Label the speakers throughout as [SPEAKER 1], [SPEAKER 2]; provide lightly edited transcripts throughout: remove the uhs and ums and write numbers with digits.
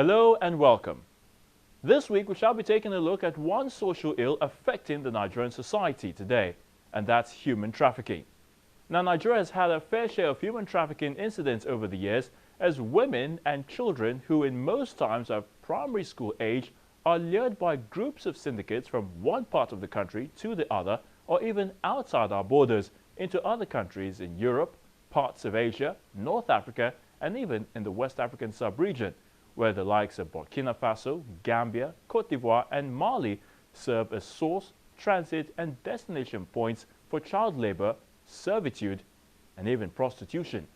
[SPEAKER 1] Hello and welcome. This week we shall be taking a look at one social ill affecting the Nigerian society today, and that's human trafficking. Now, Nigeria has had a fair share of human trafficking incidents over the years, as women and children who in most times are primary school age are lured by groups of syndicates from one part of the country to the other, or even outside our borders into other countries in Europe, parts of Asia, North Africa, and even in the West African sub-region, where the likes of Burkina Faso, Gambia, Cote d'Ivoire, and Mali serve as source, transit, and destination points for child labor, servitude, and even prostitution.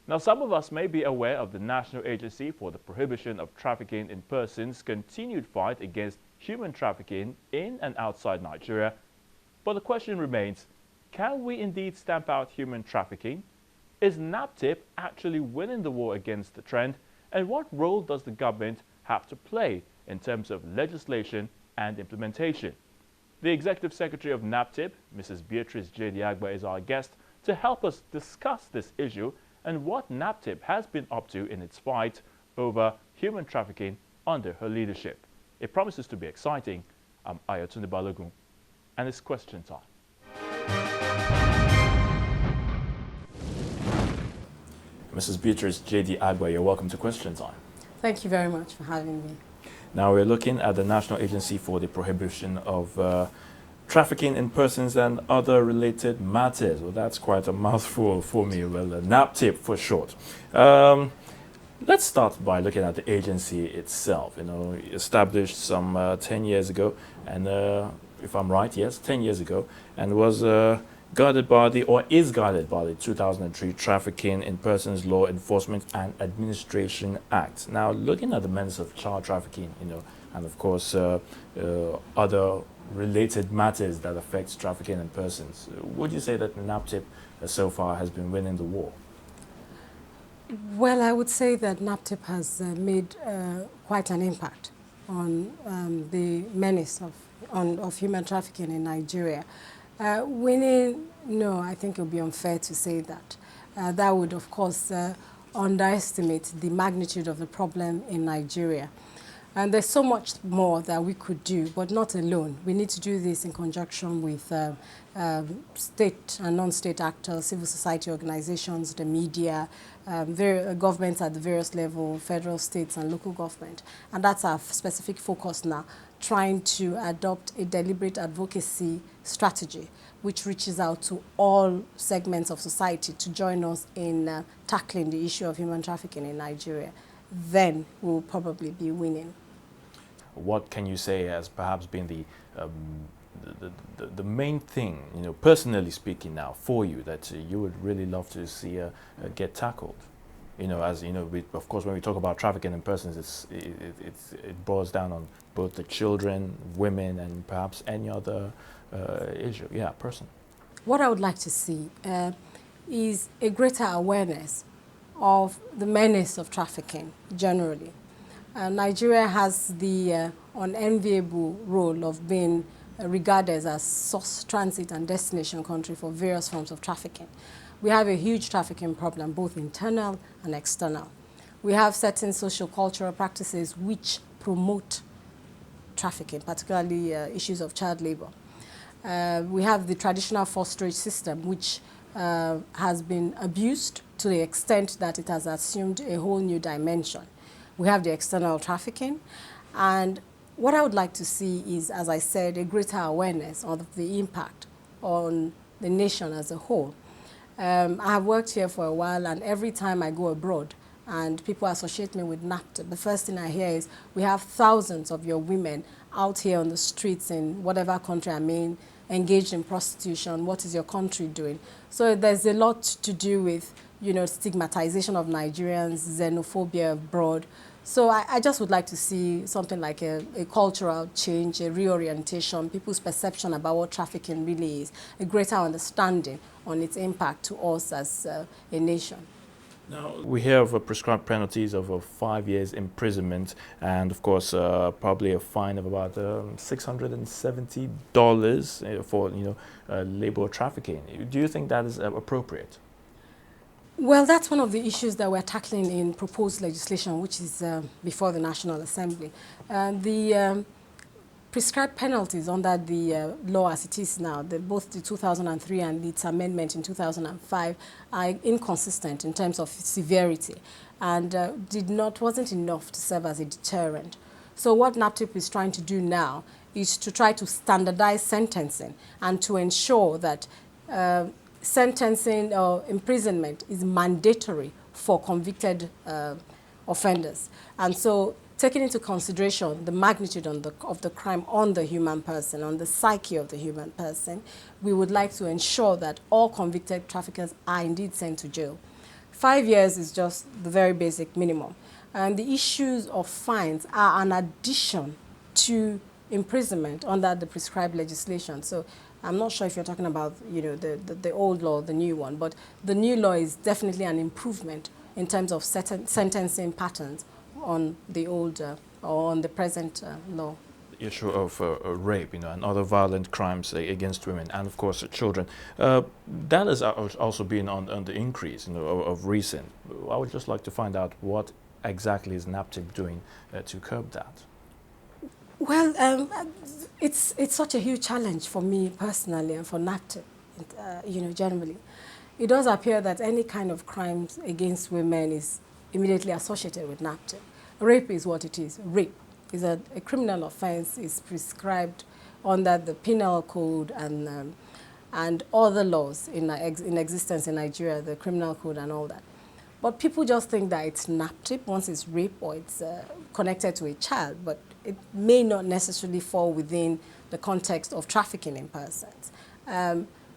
[SPEAKER 1] Now, some of us may be aware of the National Agency for the Prohibition of Trafficking in Persons' continued fight against human trafficking in and outside Nigeria. But the question remains, can we indeed stamp out human trafficking? Is NAPTIP actually winning the war against the trend? And what role does the government have to play in terms of legislation and implementation? The Executive Secretary of NAPTIP, Mrs. Beatrice Jeddy-Agba, is our guest to help us discuss this issue and what NAPTIP has been up to in its fight over human trafficking under her leadership. It promises to be exciting. I'm Ayotunde Balogun, and it's question time. Mrs. Beatrice Jeddy-Agba, you're welcome to Question Time.
[SPEAKER 2] Thank you very much for having me.
[SPEAKER 1] Now we're looking at the National Agency for the Prohibition of Trafficking in Persons and Other Related Matters. Well, that's quite a mouthful for me. Well, NAPTIP for short. Let's start by looking at the agency itself. Established some 10 years ago, and if I'm right, yes, 10 years ago, and was guarded by is guarded by the 2003 Trafficking in Persons Law Enforcement and Administration Act. Now, looking at the menace of child trafficking, and of course other related matters that affect trafficking in persons, would you say that NAPTIP so far has been winning the war?
[SPEAKER 2] Well, I would say that NAPTIP has made quite an impact on the menace of human trafficking in Nigeria. Winning, no, I think it would be unfair to say that. That would, of course, underestimate the magnitude of the problem in Nigeria. And there's so much more that we could do, but not alone. We need to do this in conjunction with state and non-state actors, civil society organizations, the media, governments at the various levels, federal, states, and local government. And that's our specific focus now, trying to adopt a deliberate advocacy strategy which reaches out to all segments of society to join us in tackling the issue of human trafficking in Nigeria. Then we'll probably be winning.
[SPEAKER 1] What can you say has perhaps been the main thing, personally speaking now, for you that you would really love to see get tackled? Of course, when we talk about trafficking in persons, it boils down on both the children, women, and perhaps any other issue. Yeah, person.
[SPEAKER 2] What I would like to see is a greater awareness of the menace of trafficking generally. Nigeria has the unenviable role of being regarded as source, transit, and destination country for various forms of trafficking. We have a huge trafficking problem, both internal and external. We have certain social cultural practices which promote trafficking, particularly issues of child labor. We have the traditional fosterage system, which has been abused to the extent that it has assumed a whole new dimension. We have the external trafficking, and what I would like to see is, as I said, a greater awareness of the impact on the nation as a whole. I have worked here for a while, and every time I go abroad and people associate me with NAPTIP, the first thing I hear is, we have thousands of your women out here on the streets in whatever country I'm in, engaged in prostitution. What is your country doing? So there's a lot to do with stigmatization of Nigerians, xenophobia abroad. So I just would like to see something like a cultural change, a reorientation, people's perception about what trafficking really is, a greater understanding on its impact to us as a nation.
[SPEAKER 1] Now, we hear of prescribed penalties of 5 years imprisonment and, of course, probably a fine of about $670 for labor trafficking. Do you think that is appropriate?
[SPEAKER 2] Well, that's one of the issues that we're tackling in proposed legislation, which is before the National Assembly. The prescribed penalties under the law as it is now, both the 2003 and its amendment in 2005, are inconsistent in terms of severity, and wasn't enough to serve as a deterrent. So what NAPTIP is trying to do now is to try to standardize sentencing and to ensure that sentencing or imprisonment is mandatory for convicted offenders. And so taking into consideration the magnitude of the crime on the human person, on the psyche of the human person, we would like to ensure that all convicted traffickers are indeed sent to jail. 5 years is just the very basic minimum. And the issues of fines are an addition to imprisonment under the prescribed legislation. So I'm not sure if you're talking about, the old law, the new one, but the new law is definitely an improvement in terms of sentencing patterns on the old or on the present law.
[SPEAKER 1] The issue of rape, and other violent crimes against women, and of course children, that has also been on the increase, of recent. I would just like to find out what exactly is NAPTIP doing to curb that.
[SPEAKER 2] Well, it's such a huge challenge for me personally and for NAPTIP, generally. It does appear that any kind of crimes against women is immediately associated with NAPTIP. Rape is what it is. Rape is a criminal offense, is prescribed under the penal code and other laws in existence in Nigeria, the criminal code and all that. But people just think that it's NAPTIP once it's rape or it's connected to a child, but it may not necessarily fall within the context of trafficking in persons.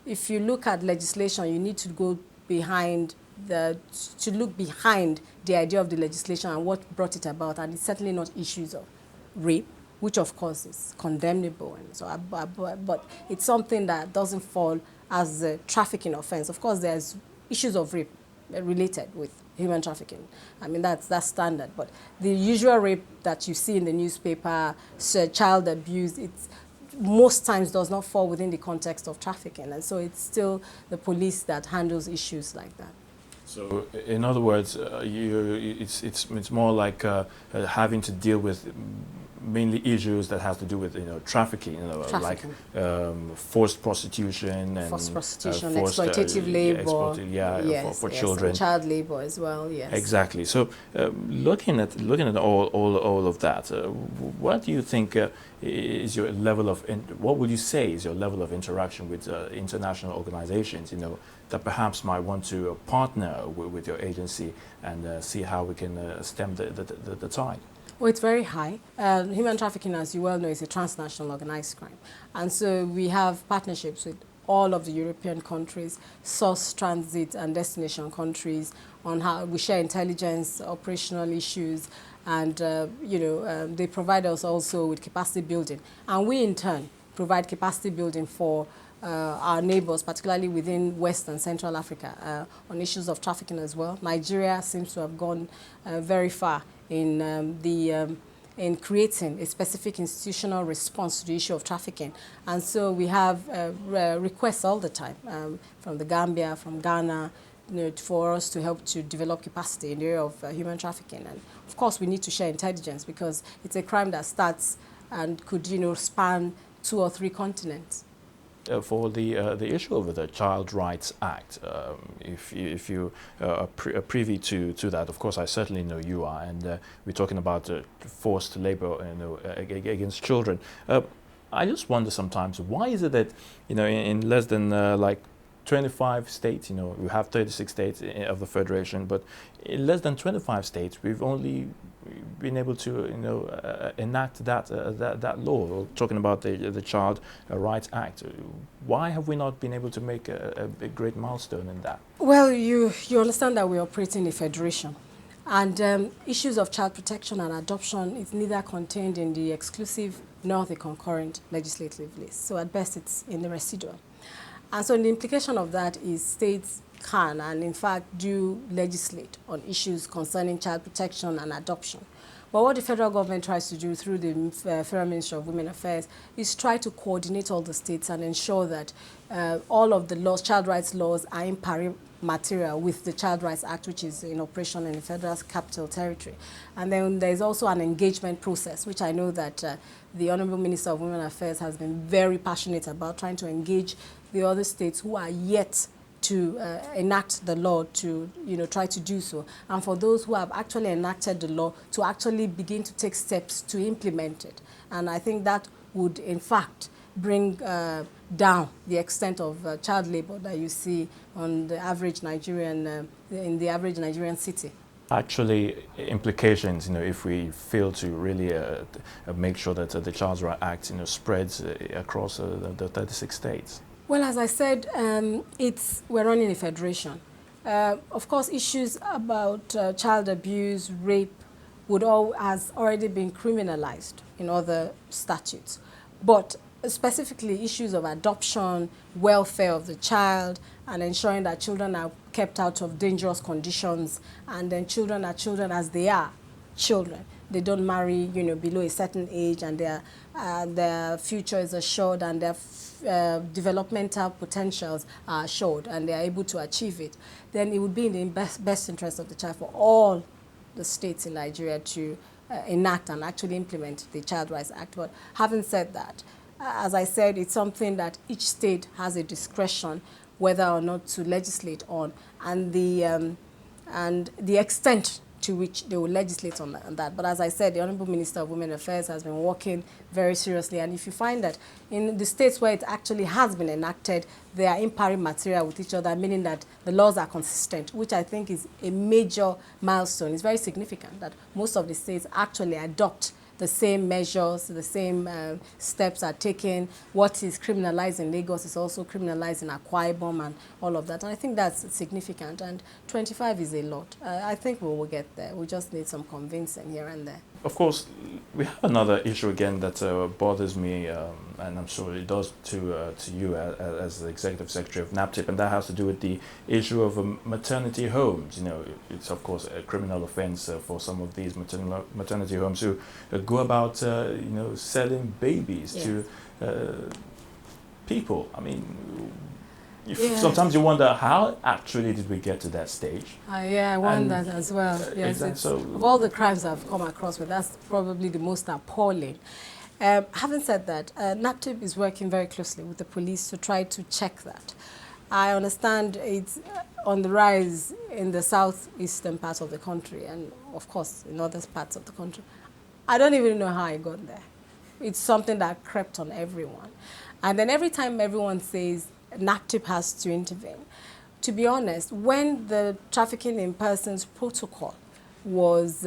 [SPEAKER 2] If you look at legislation, you need to go behind look behind the idea of the legislation and what brought it about, and it's certainly not issues of rape, which of course is condemnable, and so but it's something that doesn't fall as a trafficking offense. Of course, there's issues of rape related with human trafficking. I mean, that's standard, but the usual rape that you see in the newspaper, child abuse, it's most times does not fall within the context of trafficking, and so it's still the police that handles issues like that.
[SPEAKER 1] So, in other words, it's more like having to deal with mainly issues that has to do with trafficking,
[SPEAKER 2] Trafficking.
[SPEAKER 1] Like forced prostitution and
[SPEAKER 2] exploitative labor,
[SPEAKER 1] yes, for children,
[SPEAKER 2] and child labor as well. Yes,
[SPEAKER 1] exactly. So, looking at all of that, what do you think is your level of what would you say is your level of interaction with international organizations? That perhaps might want to partner with your agency and see how we can stem the tide.
[SPEAKER 2] Well, it's very high. Human trafficking, as you well know, is a transnational organized crime. And so we have partnerships with all of the European countries, source, transit, and destination countries on how we share intelligence, operational issues, and, they provide us also with capacity building. And we, in turn, provide capacity building for our neighbors, particularly within West and Central Africa, on issues of trafficking as well. Nigeria seems to have gone very far in in creating a specific institutional response to the issue of trafficking. And so we have requests all the time from the Gambia, from Ghana, for us to help to develop capacity in the area of human trafficking. And of course, we need to share intelligence because it's a crime that starts and could, span 2 or 3 continents.
[SPEAKER 1] For the issue of the Child Rights Act, if you are privy to that, of course I certainly know you are, and we're talking about forced labor, against children. I just wonder sometimes, why is it that in less than like 25 states, we have 36 states of the Federation, but in less than 25 states, we've only been able to, enact that law. We're talking about the Child Rights Act. Why have we not been able to make a great milestone in that?
[SPEAKER 2] Well, you understand that we operate in a federation, and issues of child protection and adoption is neither contained in the exclusive nor the concurrent legislative list. So at best, it's in the residual. And so the implication of that is states can and in fact do legislate on issues concerning child protection and adoption. But what the federal government tries to do through the Federal Ministry of Women Affairs is try to coordinate all the states and ensure that all of the laws, child rights laws, are in material with the Child Rights Act, which is in operation in the Federal Capital Territory. And then there's also an engagement process, which I know that the Honorable Minister of Women Affairs has been very passionate about, trying to engage the other states who are yet to enact the law to, try to do so. And for those who have actually enacted the law, to actually begin to take steps to implement it. And I think that would, in fact, bring down the extent of child labor that you see on the average Nigerian, in the average Nigerian city.
[SPEAKER 1] Actually, implications, if we fail to really make sure that the Child Rights Act, spreads across the 36 states.
[SPEAKER 2] Well, as I said, we're running a federation. Of course, issues about child abuse, rape, has already been criminalized in other statutes. But specifically issues of adoption, welfare of the child, and ensuring that children are kept out of dangerous conditions, and then children are children as they are children. They don't marry, below a certain age, and their future is assured, and their developmental potentials are assured, and they are able to achieve it. Then it would be in the best interest of the child for all the states in Nigeria to enact and actually implement the Child Rights Act. But having said that, as I said, it's something that each state has a discretion whether or not to legislate on, and the extent to which they will legislate on that. But as I said, the Honorable Minister of Women Affairs has been working very seriously, and if you find that in the states where it actually has been enacted, they are in pari material with each other, meaning that the laws are consistent, which I think is a major milestone. It's very significant that most of the states actually adopt the same measures, the same steps are taken. What is criminalized in Lagos is also criminalized in Akwa Ibom and all of that. And I think that's significant. And 25 is a lot. I think we will get there. We just need some convincing here and there.
[SPEAKER 1] Of course, we have another issue again that bothers me, and I'm sure it does to you as the Executive Secretary of NAPTIP, and that has to do with the issue of maternity homes. It's of course a criminal offense for some of these maternity homes who go about, selling babies to people. I mean, sometimes you wonder, how actually did we get to that stage?
[SPEAKER 2] Yeah, I wonder that as well. Yes, of all the crimes I've come across with, that's probably the most appalling. Having said that, NAPTIP is working very closely with the police to try to check that. I understand it's on the rise in the southeastern part of the country, and of course in other parts of the country. I don't even know how I got there. It's something that crept on everyone. And then every time everyone says NAPTIP has to intervene, to be honest, when the Trafficking in Persons protocol was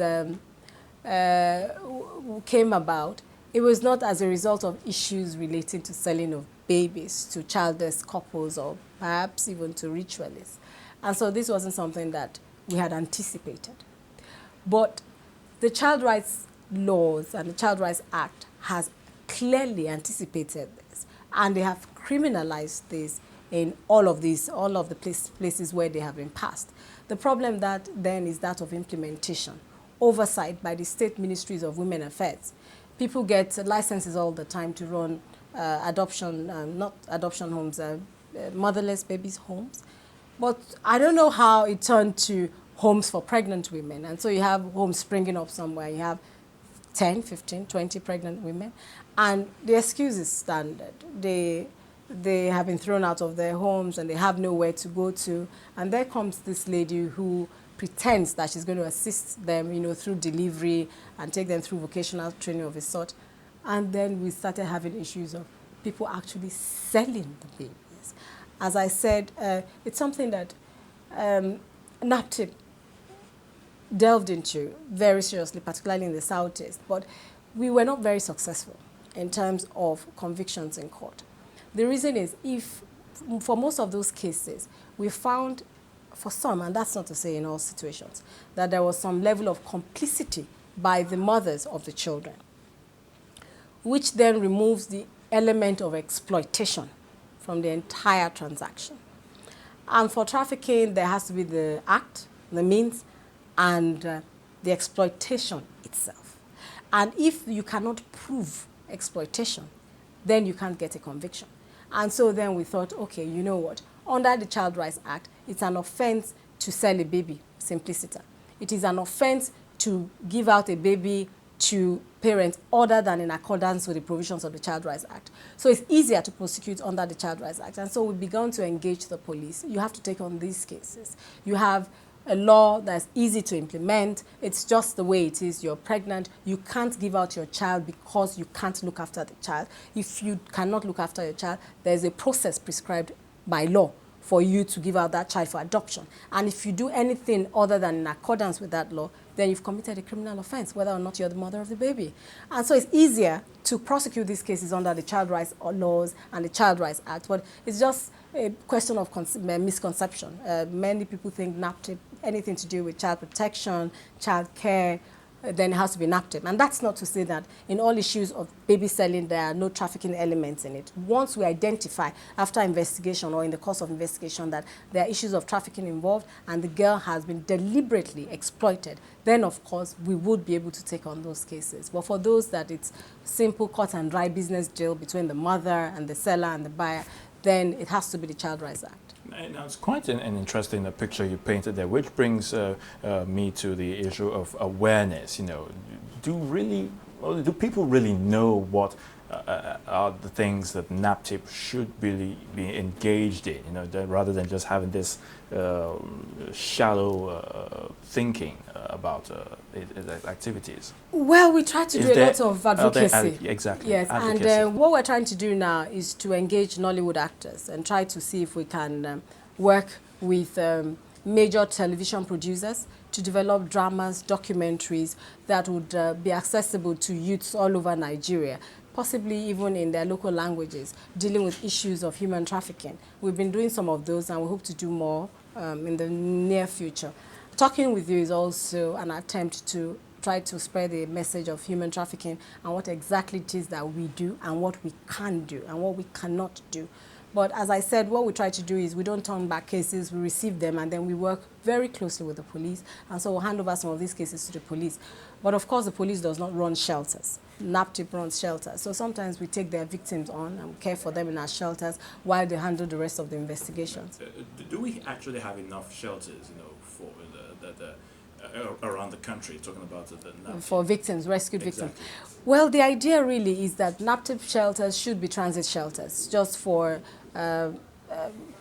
[SPEAKER 2] came about, it was not as a result of issues relating to selling of babies to childless couples or perhaps even to ritualists. And so this wasn't something that we had anticipated. But the child rights laws and the Child Rights Act has clearly anticipated this, and they have criminalized this in all of the places where they have been passed. The problem then is that of implementation, oversight by the state ministries of women affairs. People get licenses all the time to run not adoption homes, motherless babies homes. But I don't know how it turned to homes for pregnant women. And so you have homes springing up somewhere. You have 10, 15, 20 pregnant women. And the excuse is standard. They have been thrown out of their homes and they have nowhere to go to. And there comes this lady who pretends that she's going to assist them, through delivery and take them through vocational training of a sort. And then we started having issues of people actually selling the babies. As I said, it's something that NAPTIP delved into very seriously, particularly in the Southeast, but we were not very successful in terms of convictions in court. The reason is, for most of those cases, we found, for some, and that's not to say in all situations, that there was some level of complicity by the mothers of the children, which then removes the element of exploitation from the entire transaction. And for trafficking, there has to be the act, the means, and the exploitation itself. And if you cannot prove exploitation, then you can't get a conviction. And so then we thought, okay, you know what? under the Child Rights Act, it's an offense to sell a baby, simpliciter. It is an offense to give out a baby to parents other than in accordance with the provisions of the Child Rights Act. So it's easier to prosecute under the Child Rights Act. And so we've begun to engage the police. You have to take on these cases. You have a law that's easy to implement. It's just the way it is. You're pregnant. You can't give out your child because you can't look after the child. If you cannot look after your child, there's a process prescribed by law for you to give out that child for adoption. And if you do anything other than in accordance with that law, then you've committed a criminal offense, whether or not you're the mother of the baby. And so it's easier to prosecute these cases under the child rights laws and the Child Rights Act, but it's just a question of misconception. Many people think NAPTIP, anything to do with child protection, child care, then it has to be NAPTIP. And that's not to say that in all issues of baby selling, there are no trafficking elements in it. Once we identify after investigation or in the course of investigation that there are issues of trafficking involved and the girl has been deliberately exploited, then of course we would be able to take on those cases. But for those that it's simple cut and dry business deal between the mother and the seller and the buyer, then it has to be the Child Rights Act.
[SPEAKER 1] Now, it's quite an interesting picture you painted there, which brings me to the issue of awareness. You know, do people really know what are the things that NAPTIP should really be engaged in? You know, rather than just having this shallow thinking about activities.
[SPEAKER 2] Well, we try to do a lot of advocacy.
[SPEAKER 1] Exactly.
[SPEAKER 2] Yes,
[SPEAKER 1] advocacy.
[SPEAKER 2] And what we're trying to do now is to engage Nollywood actors and try to see if we can work with major television producers to develop dramas, documentaries that would be accessible to youths all over Nigeria, possibly even in their local languages, dealing with issues of human trafficking. We've been doing some of those and we hope to do more in the near future. Talking with you is also an attempt to try to spread the message of human trafficking and what exactly it is that we do and what we can do and what we cannot do. But as I said, what we try to do is we don't turn back cases, we receive them, and then we work very closely with the police. And so we'll hand over some of these cases to the police. But of course, the police does not run shelters. NAPTIP runs shelters. So sometimes we take their victims on and care for them in our shelters while they handle the rest of the investigations.
[SPEAKER 1] Do we actually have enough shelters, you know, for around the country, talking about the NAPTIP? For
[SPEAKER 2] victims, rescued victims. Well, the idea really is that NAPTIP shelters should be transit shelters, just for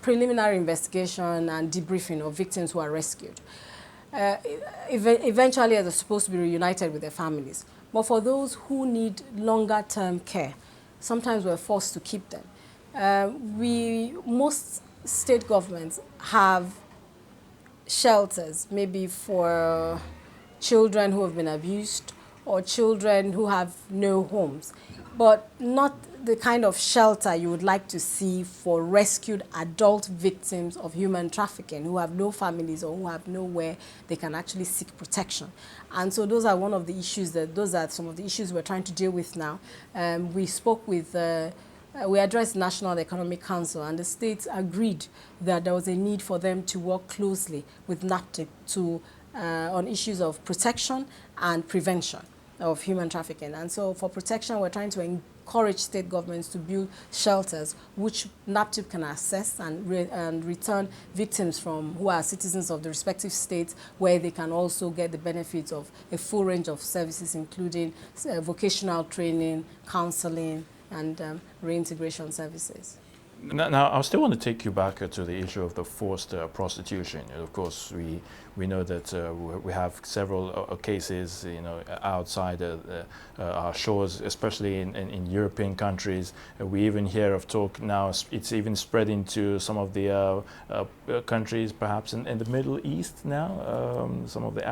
[SPEAKER 2] preliminary investigation and debriefing of victims who are rescued. Eventually, they're supposed to be reunited with their families. But for those who need longer-term care, sometimes we're forced to keep them. Most state governments have shelters, maybe for children who have been abused or children who have no homes, but not the kind of shelter you would like to see for rescued adult victims of human trafficking who have no families or who have nowhere they can actually seek protection. And so those are some of the issues we're trying to deal with now. We spoke with we addressed National Economic Council, and the states agreed that there was a need for them to work closely with NAPTIP on issues of protection and prevention of human trafficking. And so for protection, we're trying to encourage state governments to build shelters which NAPTIP can access and return victims from who are citizens of the respective states, where they can also get the benefits of a full range of services, including vocational training, counseling, and reintegration services.
[SPEAKER 1] Now, I still want to take you back to the issue of the forced prostitution. Of course, we know that we have several cases, you know, outside our shores, especially in European countries. We even hear of talk now. It's even spread into some of the countries, perhaps in the Middle East now, some of the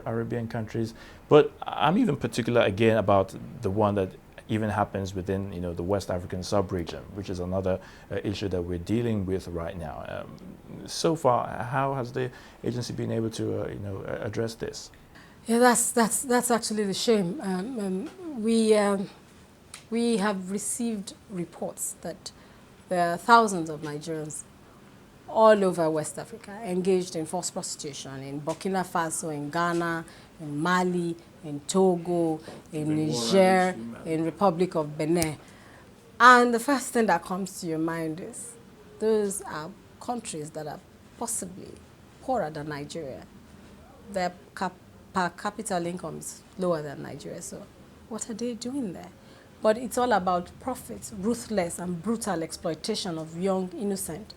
[SPEAKER 1] Arabian countries. But I'm even particular again about the one that even happens within, you know, the West African sub-region, which is another issue that we're dealing with right now. So far, how has the agency been able to, you know, address this?
[SPEAKER 2] Yeah, that's actually the shame. We have received reports that there are thousands of Nigerians all over West Africa engaged in forced prostitution in Burkina Faso, in Ghana, in Mali, in Togo, in Niger, in Republic of Benin. And the first thing that comes to your mind is those are countries that are possibly poorer than Nigeria. Their per capita income is lower than Nigeria, so what are they doing there? But it's all about profit, ruthless and brutal exploitation of young, innocent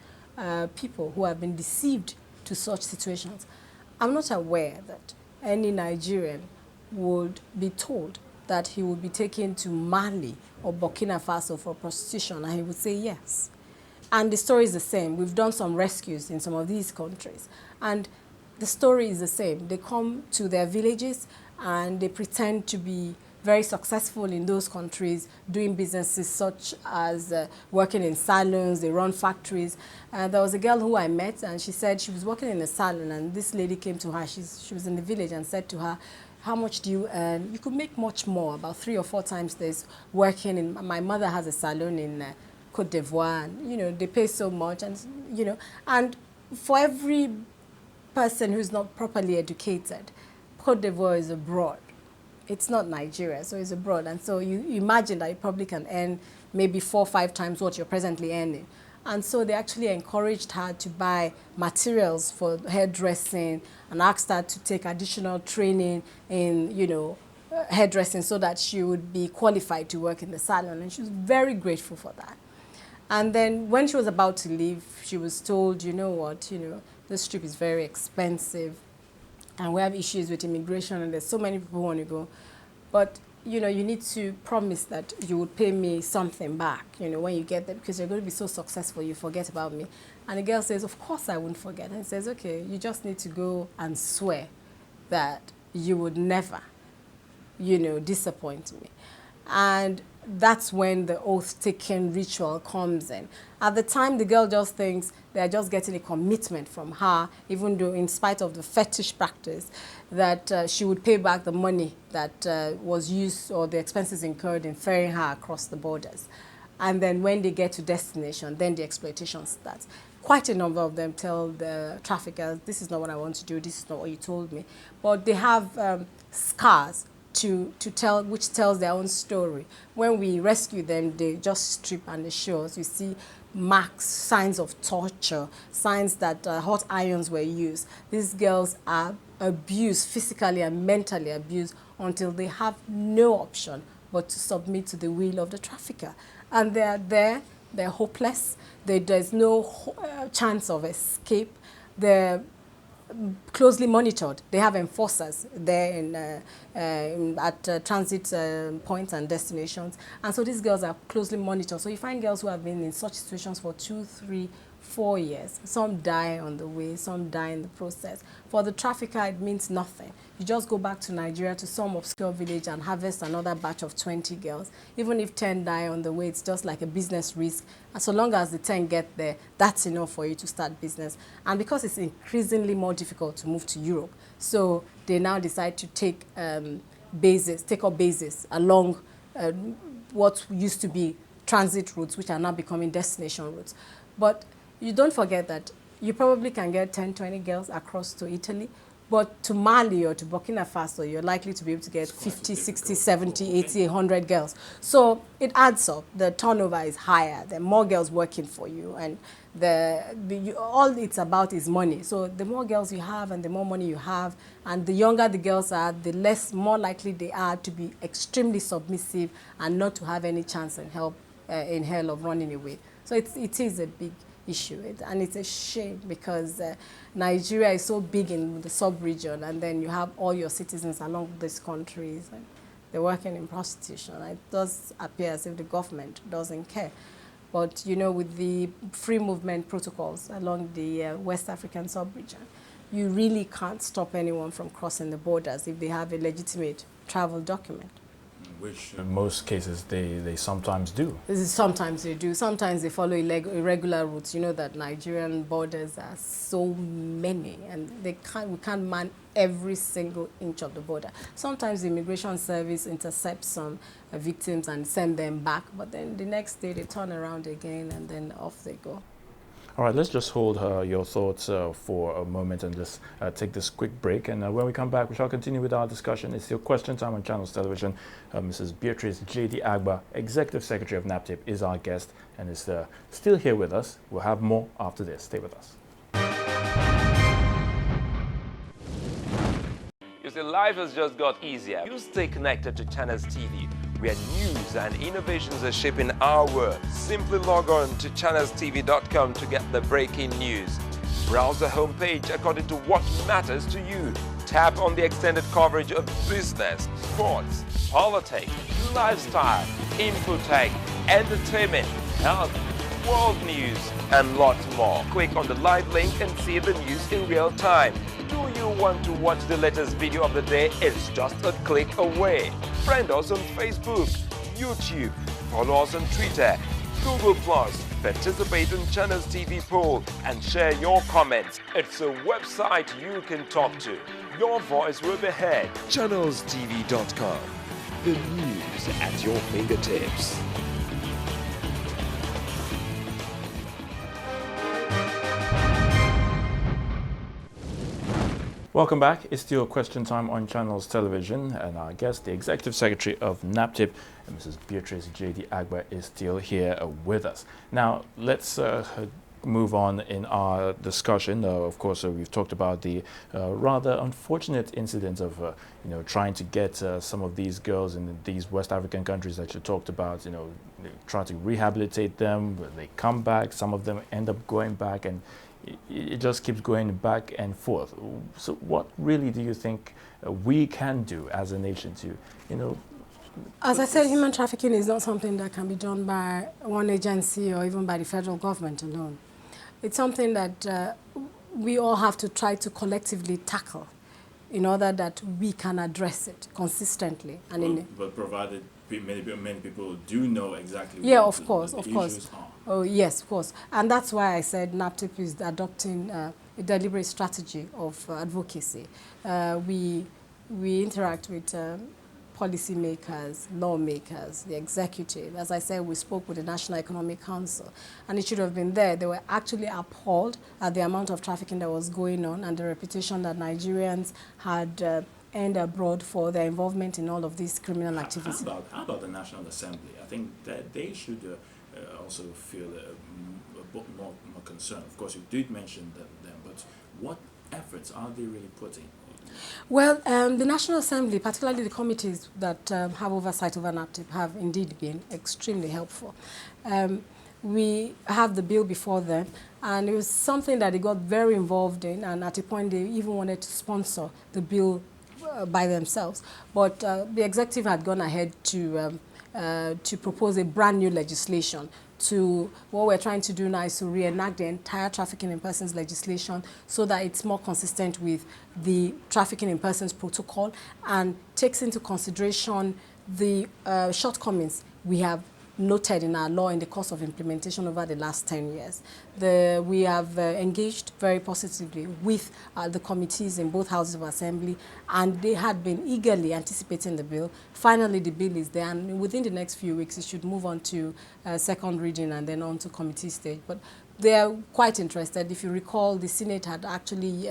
[SPEAKER 2] people who have been deceived to such situations. I'm not aware that any Nigerian would be told that he would be taken to Mali or Burkina Faso for prostitution, and he would say yes. And the story is the same. We've done some rescues in some of these countries, and the story is the same. They come to their villages and they pretend to be very successful in those countries, doing businesses such as working in salons, they run factories. There was a girl who I met, and she said she was working in a salon, and this lady came to her. She was in the village and said to her, how much do you earn? You could make much more, about 3 or 4 times this working in, my mother has a salon in Côte d'Ivoire, and, you know, they pay so much, and, you know, and for every person who's not properly educated, Côte d'Ivoire is abroad. It's not Nigeria, so it's abroad. And so you imagine that you probably can earn maybe 4 or 5 times what you're presently earning. And so they actually encouraged her to buy materials for hairdressing and asked her to take additional training in, you know, hairdressing so that she would be qualified to work in the salon. And she was very grateful for that. And then when she was about to leave, she was told, you know what, you know, this trip is very expensive and we have issues with immigration and there's so many people who want to go. But, you know, you need to promise that you would pay me something back, you know, when you get there, because you're going to be so successful, you forget about me. And the girl says, of course I won't forget. And he says, okay, you just need to go and swear that you would never, you know, disappoint me. And that's when the oath-taking ritual comes in. At the time, the girl just thinks they're just getting a commitment from her, even though in spite of the fetish practice, that she would pay back the money that was used or the expenses incurred in ferrying her across the borders. And then when they get to destination, then the exploitation starts. Quite a number of them tell the traffickers, this is not what I want to do, this is not what you told me. But they have scars to tell, which tells their own story. When we rescue them, they just strip and they show us. You see marks, signs of torture, signs that hot irons were used. These girls are abused, physically and mentally abused, until they have no option but to submit to the will of the trafficker. And they're there, they're hopeless, there's no chance of escape. They're closely monitored. They have enforcers there at transit points and destinations. And so these girls are closely monitored. So you find girls who have been in such situations for 2, 3, 4 years. Some die on the way, some die in the process. For the trafficker, it means nothing. You just go back to Nigeria, to some obscure village, and harvest another batch of 20 girls. Even if 10 die on the way, it's just like a business risk. And so long as the 10 get there, that's enough for you to start business. And because it's increasingly more difficult to move to Europe, so they now decide to take up bases along what used to be transit routes, which are now becoming destination routes. But you don't forget that you probably can get 10, 20 girls across to Italy, but to Mali or to Burkina Faso, you're likely to be able to get 50, 60, 70, 80, 100 girls. So it adds up. The turnover is higher. There are more girls working for you, and all it's about is money. So the more girls you have and the more money you have, and the younger the girls are, the more likely they are to be extremely submissive and not to have any chance in hell of running away. So it is a big issue, and it's a shame because Nigeria is so big in the sub-region, and then you have all your citizens along these countries, and they're working in prostitution. It does appear as if the government doesn't care. But, you know, with the free movement protocols along the West African sub-region, you really can't stop anyone from crossing the borders if they have a legitimate travel document.
[SPEAKER 1] Which in most cases they sometimes do.
[SPEAKER 2] Sometimes they do. Sometimes they follow irregular routes. You know that Nigerian borders are so many, and we can't man every single inch of the border. Sometimes the immigration service intercepts some victims and send them back, but then the next day they turn around again and then off they go.
[SPEAKER 1] All right, let's just hold your thoughts for a moment and just take this quick break. And when we come back, we shall continue with our discussion. It's your question time on Channels Television. Mrs. Beatrice Jeddy-Agba, Executive Secretary of NAPTIP, is our guest and is still here with us. We'll have more after this. Stay with us.
[SPEAKER 3] You see, life has just got easier. You stay connected to Channels TV, where news and innovations are shaping our world. Simply log on to channelstv.com to get the breaking news. Browse the homepage according to what matters to you. Tap on the extended coverage of business, sports, politics, lifestyle, infotech, entertainment, health, world news, and lots more. Click on the live link and see the news in real time. Do you want to watch the latest video of the day? It's just a click away. Friend us on Facebook, YouTube, follow us on Twitter, Google+, participate in Channels TV poll and share your comments. It's a website you can talk to. Your voice will be heard. ChannelsTV.com. The news at your fingertips.
[SPEAKER 1] Welcome back. It's still question time on Channels Television, and our guest, the Executive Secretary of NAPTIP, Mrs. Beatrice Jeddy-Agba, is still here with us. Now, let's move on in our discussion. Of course, we've talked about the rather unfortunate incident of, trying to get some of these girls in these West African countries that you talked about, try to rehabilitate them. They come back. Some of them end up going back, and it just keeps going back and forth. So what really do you think we can do as a nation to,
[SPEAKER 2] As I said, human trafficking is not something that can be done by one agency or even by the federal government alone. It's something that we all have to try to collectively tackle in order that we can address it consistently. And
[SPEAKER 1] but provided many people do know exactly
[SPEAKER 2] what the issues are. Oh, yes, of course. And that's why I said NAPTIP is adopting a deliberate strategy of advocacy. We interact with policymakers, lawmakers, the executive. As I said, we spoke with the National Economic Council, and it should have been there. They were actually appalled at the amount of trafficking that was going on and the reputation that Nigerians had earned abroad for their involvement in all of these criminal activities.
[SPEAKER 1] How about the National Assembly? I think that they should also feel a bit more concern. Of course, you did mention them, but what efforts are they really putting?
[SPEAKER 2] Well, the National Assembly, particularly the committees that have oversight over NAPTIP, have indeed been extremely helpful. We have the bill before them, and it was something that they got very involved in, and at a point they even wanted to sponsor the bill by themselves. But the executive had gone ahead to propose a brand new legislation. What we're trying to do now is to reenact the entire trafficking in persons legislation so that it's more consistent with the trafficking in persons protocol and takes into consideration the shortcomings we have noted in our law in the course of implementation over the last 10 years. We have engaged very positively with the committees in both houses of assembly, and they had been eagerly anticipating the bill. Finally, the bill is there, and within the next few weeks, it should move on to second reading and then on to committee stage. But they are quite interested. If you recall, the Senate had actually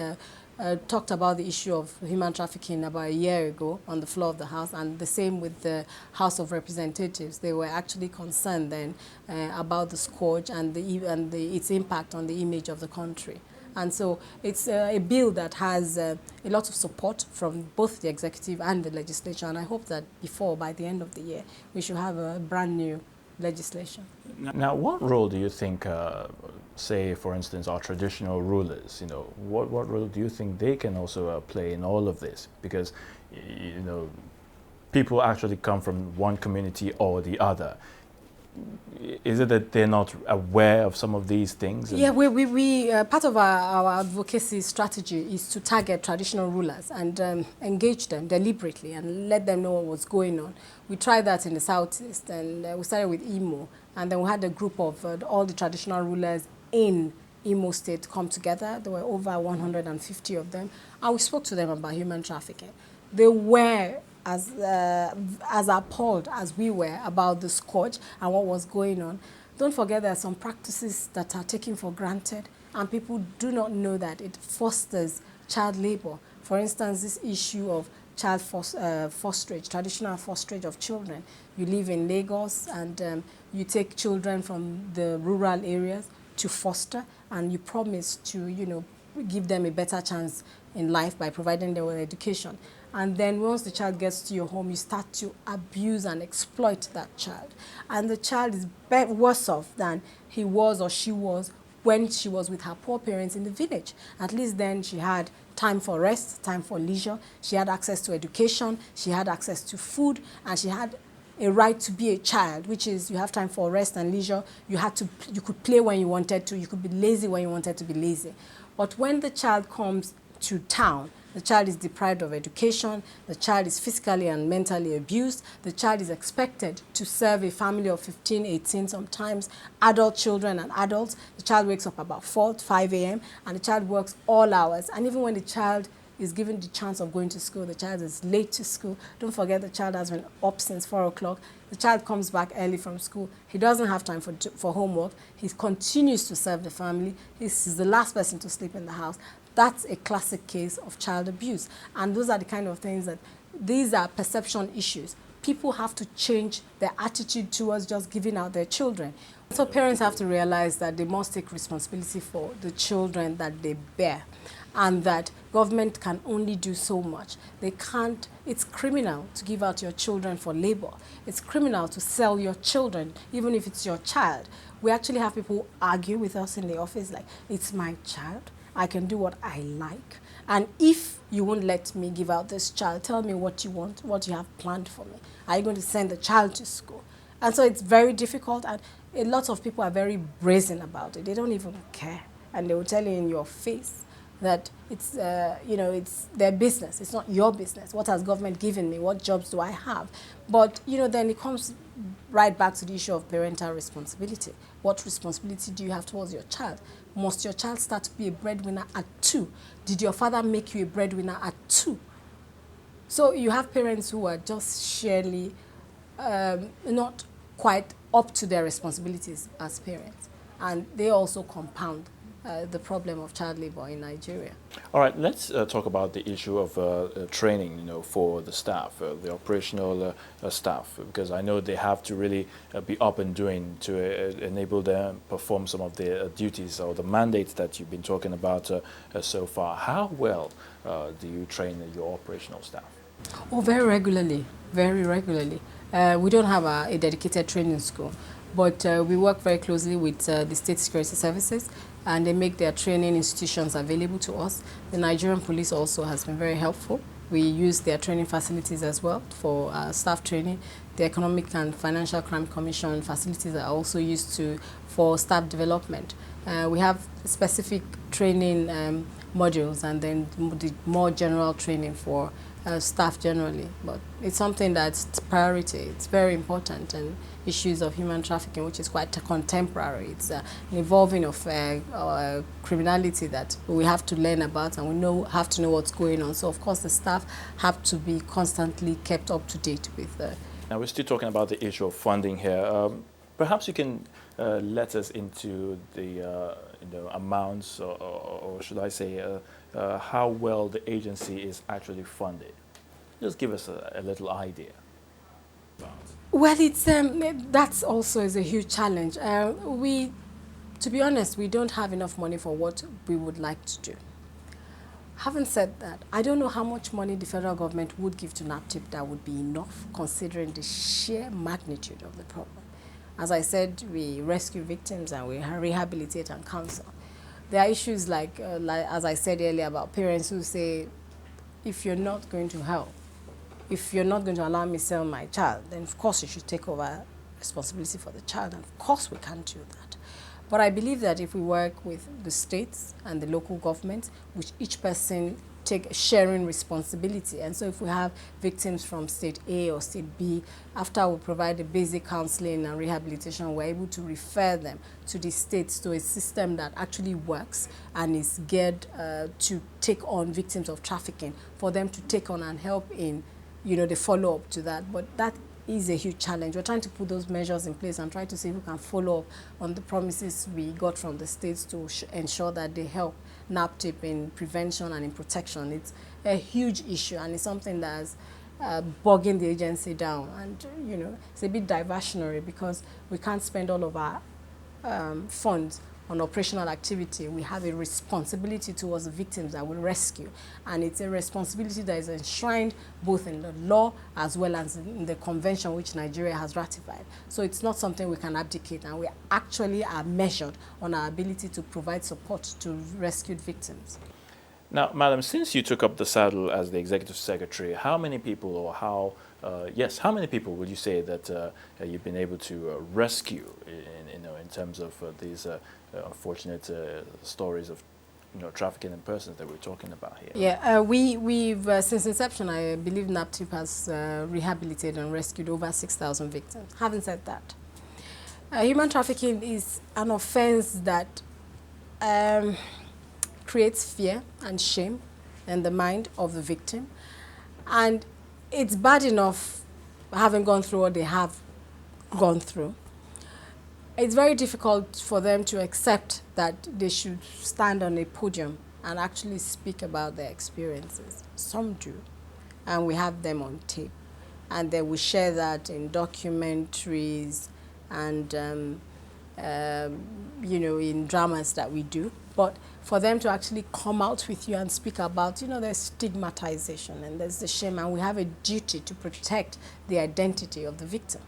[SPEAKER 2] talked about the issue of human trafficking about a year ago on the floor of the House, and the same with the House of Representatives. They were actually concerned then about the scourge and its impact on the image of the country. And so it's a bill that has a lot of support from both the executive and the legislature, and I hope that by the end of the year, we should have a brand new legislation.
[SPEAKER 1] Now, what role do you think, say, for instance, our traditional rulers, what role do you think they can also play in all of this? Because, people actually come from one community or the other. Is it that they're not aware of some of these things?
[SPEAKER 2] Yeah, we part of our advocacy strategy is to target traditional rulers and engage them deliberately and let them know what's going on. We tried that in the Southeast, and we started with Imo, and then we had a group of all the traditional rulers in Imo State come together. There were over 150 of them, and we spoke to them about human trafficking. They were as appalled as we were about the scourge and what was going on. Don't forget there are some practices that are taken for granted, and people do not know that it fosters child labor. For instance, this issue of child fosterage, traditional fosterage of children. You live in Lagos and you take children from the rural areas to foster, and you promise to, give them a better chance in life by providing them with education. And then once the child gets to your home, you start to abuse and exploit that child. And the child is worse off than he was or she was when she was with her poor parents in the village. At least then she had time for rest, time for leisure. She had access to education, she had access to food, and she had a right to be a child, which is you have time for rest and leisure. You could play when you wanted to. You could be lazy when you wanted to be lazy. But when the child comes to town, the child is deprived of education, the child is physically and mentally abused, the child is expected to serve a family of 15, 18, sometimes adult children and adults. The child wakes up about 4 to 5 a.m. and the child works all hours. And even when the child is given the chance of going to school, the child is late to school. Don't forget the child has been up since 4 o'clock. The child comes back early from school. He doesn't have time for homework. He continues to serve the family. He's the last person to sleep in the house. That's a classic case of child abuse. And those are the kind of things that, these are perception issues. People have to change their attitude towards just giving out their children. So parents have to realize that they must take responsibility for the children that they bear, and that government can only do so much. They can't, it's criminal to give out your children for labor. It's criminal to sell your children, even if it's your child. We actually have people who argue with us in the office like, it's my child, I can do what I like. And if you won't let me give out this child, tell me what you want, what you have planned for me. Are you going to send the child to school? And so it's very difficult, and a lot of people are very brazen about it. They don't even care. And they will tell you in your face that it's, it's their business. It's not your business. What has government given me? What jobs do I have? But, then it comes right back to the issue of parental responsibility. What responsibility do you have towards your child? Must your child start to be a breadwinner at 2? Did your father make you a breadwinner at 2? So you have parents who are just sheerly not quite up to their responsibilities as parents. And they also compound the problem of child labor in Nigeria.
[SPEAKER 1] All right, let's talk about the issue of training, for the staff, the operational staff, because I know they have to really be up and doing to enable them perform some of the duties or the mandates that you've been talking about so far. How well do you train your operational staff?
[SPEAKER 2] Oh, very regularly, very regularly. We don't have a dedicated training school, but we work very closely with the state security services, and they make their training institutions available to us. The Nigerian police also has been very helpful. We use their training facilities as well for staff training. The Economic and Financial Crime Commission facilities are also used for staff development. We have specific training modules, and then the more general training for staff generally. But it's something that's priority. It's very important, and issues of human trafficking, which is quite contemporary. It's an evolving of criminality that we have to learn about, and we have to know what's going on. So of course the staff have to be constantly kept up to date with the...
[SPEAKER 1] Now we're still talking about the issue of funding here. Perhaps you can let us into the amounts, or should I say, how well the agency is actually funded. Just give us a little idea.
[SPEAKER 2] Well, it's that's also is a huge challenge. To be honest, we don't have enough money for what we would like to do. Having said that, I don't know how much money the federal government would give to NAPTIP that would be enough, considering the sheer magnitude of the problem. As I said, we rescue victims and we rehabilitate and counsel. There are issues like as I said earlier, about parents who say, if you're not going to help, if you're not going to allow me to sell my child, then of course you should take over responsibility for the child, and of course we can't do that. But I believe that if we work with the states and the local governments, which each person take sharing responsibility, and so if we have victims from state A or state B, after we provide the basic counseling and rehabilitation, we're able to refer them to the states, to a system that actually works and is geared to take on victims of trafficking, for them to take on and help in the follow-up to that. But that is a huge challenge. We're trying to put those measures in place and try to see if we can follow up on the promises we got from the states to ensure that they help NAPTIP in prevention and in protection. It's a huge issue, and it's something that's bogging the agency down. And, you know, it's a bit diversionary because we can't spend all of our funds on operational activity. We have a responsibility towards the victims that we rescue, and it's a responsibility that is enshrined both in the law as well as in the convention which Nigeria has ratified. So it's not something we can abdicate, and we actually are measured on our ability to provide support to rescued victims.
[SPEAKER 1] Now, Madam, since you took up the saddle as the Executive Secretary, how many people, or how many people would you say that you've been able to rescue in terms of these unfortunate stories of trafficking in persons that we're talking about here?
[SPEAKER 2] Yeah, we've since inception, I believe NAPTIP has rehabilitated and rescued over 6,000 victims. Having said that, human trafficking is an offense that creates fear and shame in the mind of the victim, and it's bad enough having gone through what they have gone through. It's very difficult for them to accept that they should stand on a podium and actually speak about their experiences. Some do, and we have them on tape, and then we share that in documentaries and in dramas that we do. But for them to actually come out with you and speak about, there's stigmatization and there's the shame, and we have a duty to protect the identity of the victim.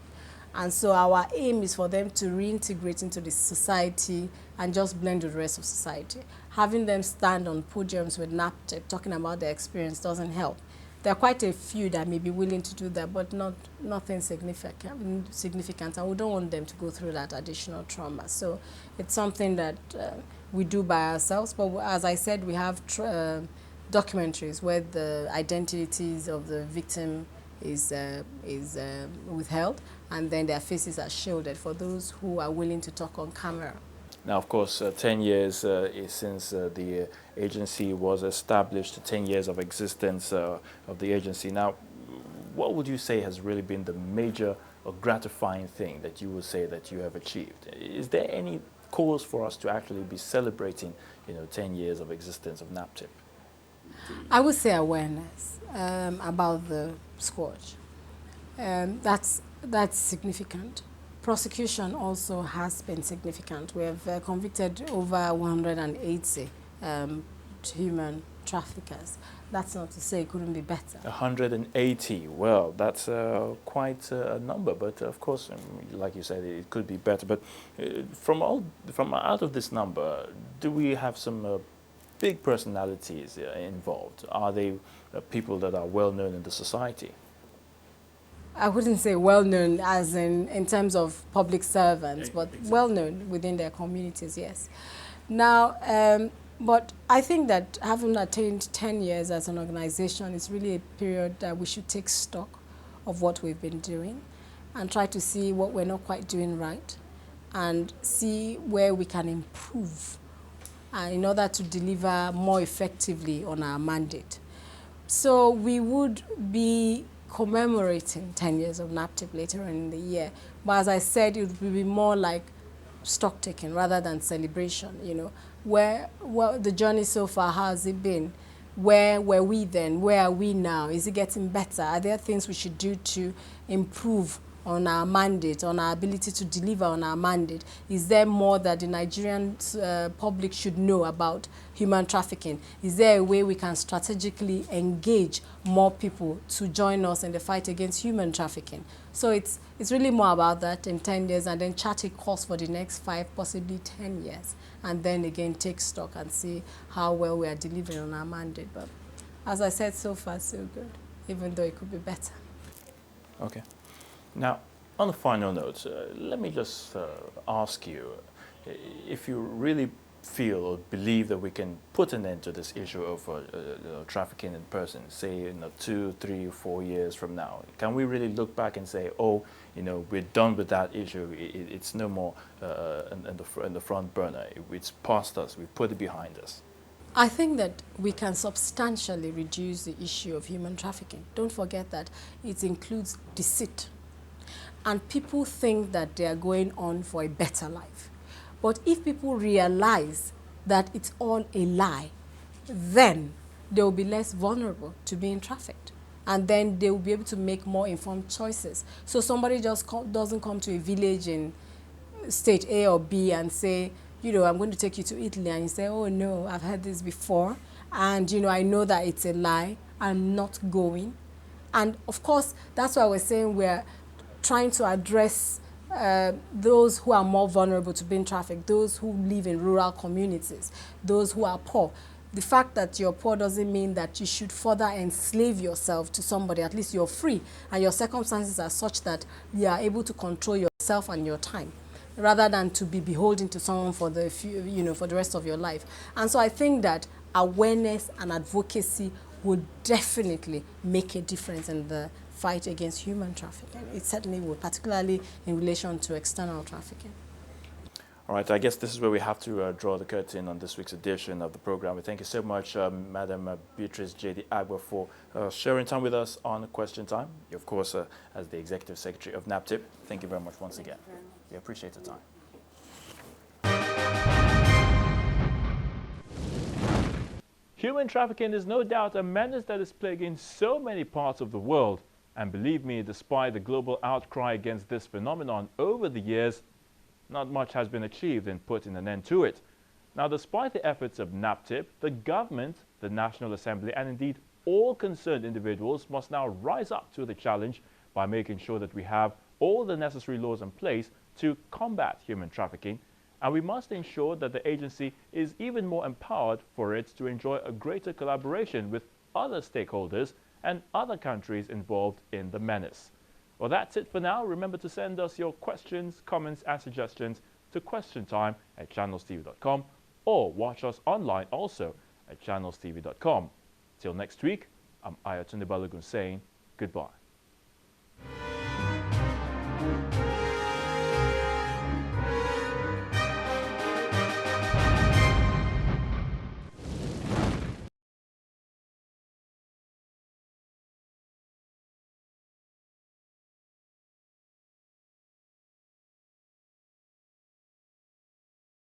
[SPEAKER 2] And so our aim is for them to reintegrate into the society and just blend with the rest of society. Having them stand on podiums with NAPTIP talking about their experience doesn't help. There are quite a few that may be willing to do that, but nothing significant, and we don't want them to go through that additional trauma. So it's something that we do by ourselves, but as I said, we have documentaries where the identities of the victim is withheld, and then their faces are shielded for those who are willing to talk on camera.
[SPEAKER 1] Now, of course, 10 years since the agency was established, 10 years of existence of the agency. Now, what would you say has really been the major or gratifying thing that you would say that you have achieved? Is there any cause for us to actually be celebrating, 10 years of existence of NAPTIP?
[SPEAKER 2] I would say awareness about the scourge. That's significant. Prosecution also has been significant. We have convicted over 180 human traffickers. That's not to say it couldn't be better.
[SPEAKER 1] 180, well, that's quite a number, but of course, like you said, it could be better. But from out of this number, do we have some big personalities involved? Are they people that are well known in the society?
[SPEAKER 2] I wouldn't say well-known as in terms of public servants, but exactly. Well-known within their communities, yes. Now, but I think that having attained 10 years as an organization is really a period that we should take stock of what we've been doing and try to see what we're not quite doing right and see where we can improve in order to deliver more effectively on our mandate. So we would be commemorating 10 years of NAPTIP later on in the year. But as I said, it would be more like stock taking rather than celebration, Where the journey so far, how has it been? Where were we then? Where are we now? Is it getting better? Are there things we should do to improve on our mandate, on our ability to deliver on our mandate? Is there more that the Nigerian public should know about human trafficking? Is there a way we can strategically engage more people to join us in the fight against human trafficking? So it's really more about that in 10 years, and then chart a course for the next 5, possibly 10 years, and then again take stock and see how well we are delivering on our mandate. But as I said, so far so good, even though it could be better.
[SPEAKER 1] Okay. Now, on a final note, let me just ask you if you really feel or believe that we can put an end to this issue of trafficking in persons, say 2, 3, 4 years from now. Can we really look back and say, oh, we're done with that issue, it's no more in the front burner, it's past us, we put it behind us?
[SPEAKER 2] I think that we can substantially reduce the issue of human trafficking. Don't forget that it includes deceit, And people think that they are going on for a better life. But if people realize that it's all a lie, then they will be less vulnerable to being trafficked. And then they will be able to make more informed choices. So somebody just doesn't come to a village in state A or B and say, you know, I'm going to take you to Italy, and you say, oh no, I've heard this before, and you know, I know that it's a lie, I'm not going. And of course, that's why we're saying we're trying to address those who are more vulnerable to being trafficked, those who live in rural communities, those who are poor. The fact that you're poor doesn't mean that you should further enslave yourself to somebody. At least you're free, and your circumstances are such that you are able to control yourself and your time, rather than to be beholden to someone for the for the rest of your life. And so I think that awareness and advocacy would definitely make a difference in the fight against human trafficking. It certainly would, particularly in relation to external trafficking.
[SPEAKER 1] All right, I guess this is where we have to draw the curtain on this week's edition of the program. We thank you so much, Madam Beatrice Jeddy-Agba, for sharing time with us on Question Time. You, of course, as the Executive Secretary of NAPTIP. Thank you very much once again. We appreciate the time. Human trafficking is no doubt a menace that is plaguing so many parts of the world. And believe me, despite the global outcry against this phenomenon over the years, not much has been achieved in putting an end to it. Now, despite the efforts of NAPTIP, the government, the National Assembly, and indeed all concerned individuals must now rise up to the challenge by making sure that we have all the necessary laws in place to combat human trafficking, and we must ensure that the agency is even more empowered for it to enjoy a greater collaboration with other stakeholders and other countries involved in the menace. Well, that's it for now. Remember to send us your questions, comments, and suggestions to questiontime@channelstv.com, or watch us online also at channelstv.com. Till next week, I'm Ayatunde Balogun saying goodbye.